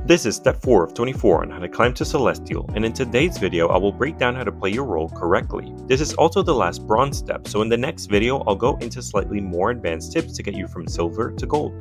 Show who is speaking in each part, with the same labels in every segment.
Speaker 1: This is step 4 of 24 on how to climb to Celestial, and in today's video I will break down how to play your role correctly. This is also the last bronze step, so in the next video I'll go into slightly more advanced tips to get you from silver to gold.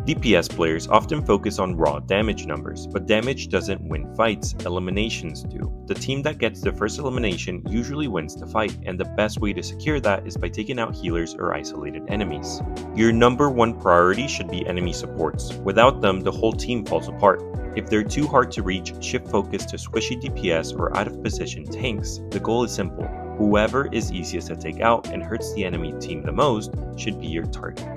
Speaker 1: DPS players often focus on raw damage numbers, but damage doesn't win fights, eliminations do. The team that gets the first elimination usually wins the fight, and the best way to secure that is by taking out healers or isolated enemies. Your number one priority should be enemy supports. Without them, the whole team falls apart. If they're too hard to reach, shift focus to squishy DPS or out of position tanks. The goal is simple. Whoever is easiest to take out and hurts the enemy team the most should be your target.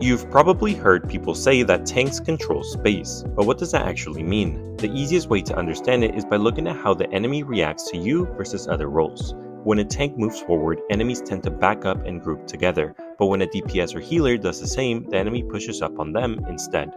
Speaker 1: You've probably heard people say that tanks control space, but what does that actually mean? The easiest way to understand it is by looking at how the enemy reacts to you versus other roles. When a tank moves forward, enemies tend to back up and group together, but when a DPS or healer does the same, the enemy pushes up on them instead.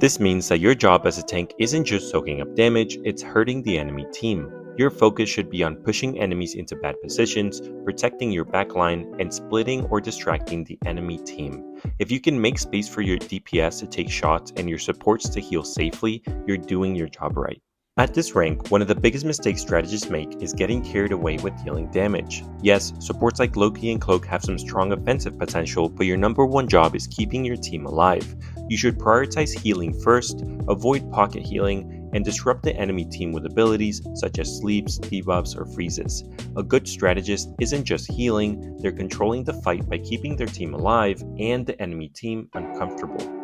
Speaker 1: This means that your job as a tank isn't just soaking up damage, it's hurting the enemy team. Your focus should be on pushing enemies into bad positions, protecting your backline, and splitting or distracting the enemy team. If you can make space for your DPS to take shots and your supports to heal safely, you're doing your job right. At this rank, one of the biggest mistakes strategists make is getting carried away with dealing damage. Yes, supports like Loki and Cloak have some strong offensive potential, but your number one job is keeping your team alive. You should prioritize healing first, avoid pocket healing, and disrupt the enemy team with abilities such as sleeps, debuffs, or freezes. A good strategist isn't just healing, they're controlling the fight by keeping their team alive and the enemy team uncomfortable.